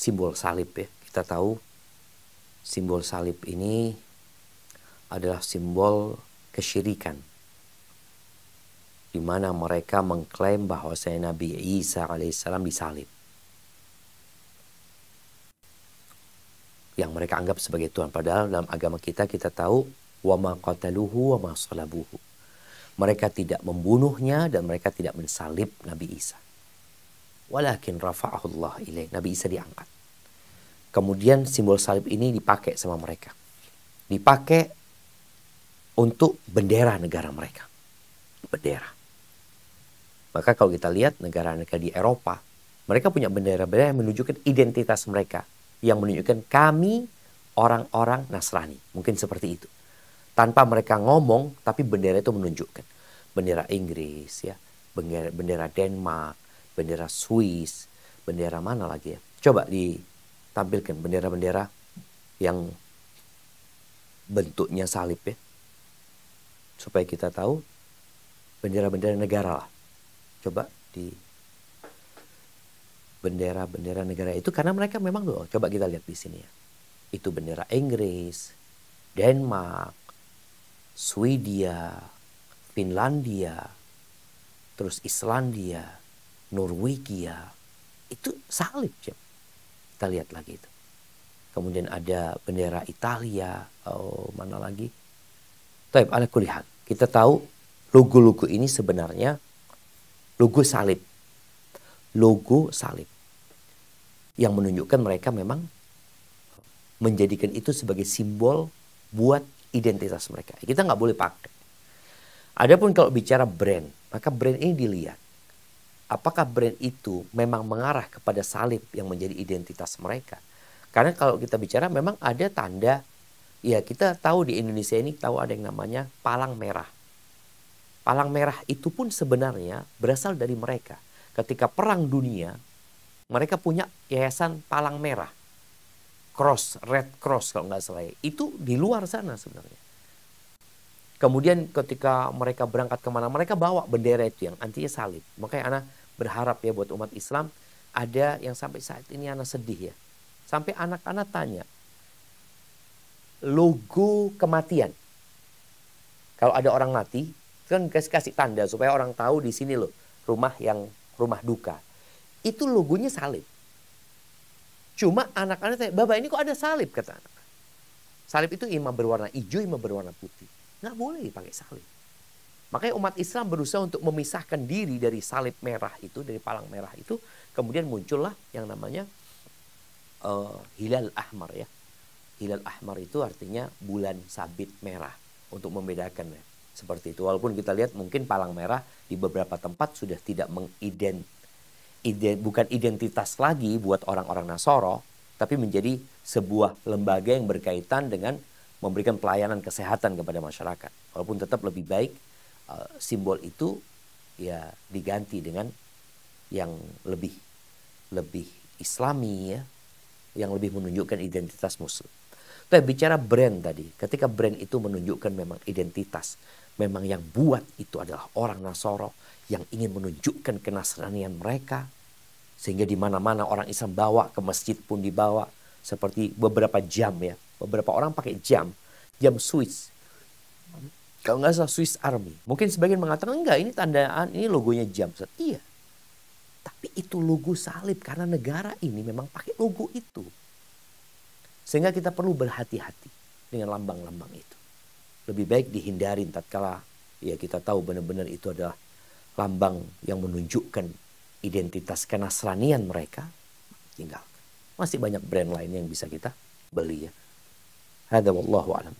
simbol salib ya. Kita tahu simbol salib ini adalah simbol kesyirikan, di mana mereka mengklaim bahwa Nabi Isa alaihissalam disalib, yang mereka anggap sebagai Tuhan. Padahal dalam agama kita tahu wa ma qataluhu wa ma salabuhu. Mereka tidak membunuhnya dan mereka tidak mensalib Nabi Isa. Walakin rafa'ahullah ilaih. Nabi Isa diangkat. Kemudian simbol salib ini dipakai sama mereka. Dipakai untuk bendera negara mereka. Bendera. Maka kalau kita lihat negara-negara di Eropa, mereka punya bendera-bendera yang menunjukkan identitas mereka. Yang menunjukkan kami orang-orang Nasrani. Mungkin seperti itu. Tanpa mereka ngomong, tapi bendera itu menunjukkan. Bendera Inggris, ya, bendera Denmark, bendera Swiss, bendera mana lagi ya? Coba ditampilkan bendera-bendera yang bentuknya salib ya. Supaya kita tahu bendera-bendera negara lah. Coba di bendera-bendera negara itu, karena mereka memang loh, coba kita lihat di sini ya. Itu bendera Inggris, Denmark, Swedia, Finlandia, terus Islandia, Norwegia, itu salib. Kita lihat lagi itu. Kemudian ada bendera Italia, mana lagi? Taib ala kulli hal. Kita tahu logo-logo ini sebenarnya logo salib. Logo salib. Yang menunjukkan mereka memang menjadikan itu sebagai simbol buat identitas mereka. Kita nggak boleh pakai. Adapun kalau bicara brand, maka brand ini dilihat. Apakah brand itu memang mengarah kepada salib yang menjadi identitas mereka? Karena kalau kita bicara memang ada tanda, ya kita tahu di Indonesia ini tahu ada yang namanya palang merah. Palang merah itu pun sebenarnya berasal dari mereka. Ketika perang dunia, mereka punya yayasan palang merah. Cross, Red Cross kalau nggak salah. Itu di luar sana sebenarnya. Kemudian ketika mereka berangkat kemana, mereka bawa bendera itu yang antinya salib. Makanya anak berharap ya buat umat Islam, ada yang sampai saat ini anak sedih ya. Sampai anak-anak tanya, logo kematian. Kalau ada orang mati, kan kasih tanda supaya orang tahu di sini loh, rumah duka. Itu logonya salib. Cuma anak-anak tanya, Bapak ini kok ada salib, kata anak. Salib itu imam berwarna hijau, imam berwarna putih. Nggak boleh dipakai salib. Makanya umat Islam berusaha untuk memisahkan diri dari salib merah itu, dari palang merah itu. Kemudian muncullah yang namanya hilal ahmar ya. Hilal ahmar itu artinya bulan sabit merah. Untuk membedakan ya. Seperti itu. Walaupun kita lihat mungkin palang merah di beberapa tempat sudah tidak bukan identitas lagi buat orang-orang Nasoro, tapi menjadi sebuah lembaga yang berkaitan dengan memberikan pelayanan kesehatan kepada masyarakat. Walaupun tetap lebih baik simbol itu ya diganti dengan yang lebih Islami ya, yang lebih menunjukkan identitas Muslim. Tapi bicara brand tadi, ketika brand itu menunjukkan memang identitas, memang yang buat itu adalah orang Nasoro yang ingin menunjukkan kenasranian mereka, sehingga di mana-mana orang Islam bawa, ke masjid pun dibawa, seperti beberapa jam ya. Beberapa orang pakai jam Swiss. Kalau nggak salah Swiss Army. Mungkin sebagian mengatakan enggak, ini tandaan, ini logonya jam. Iya. Tapi itu logo salib karena negara ini memang pakai logo itu. Sehingga kita perlu berhati-hati dengan lambang-lambang itu. Lebih baik dihindarin tatkala ya kita tahu benar-benar itu adalah lambang yang menunjukkan identitas kenasranian mereka. Tinggal. Masih banyak brand lain yang bisa kita beli ya. Hadza wallahu a'lam.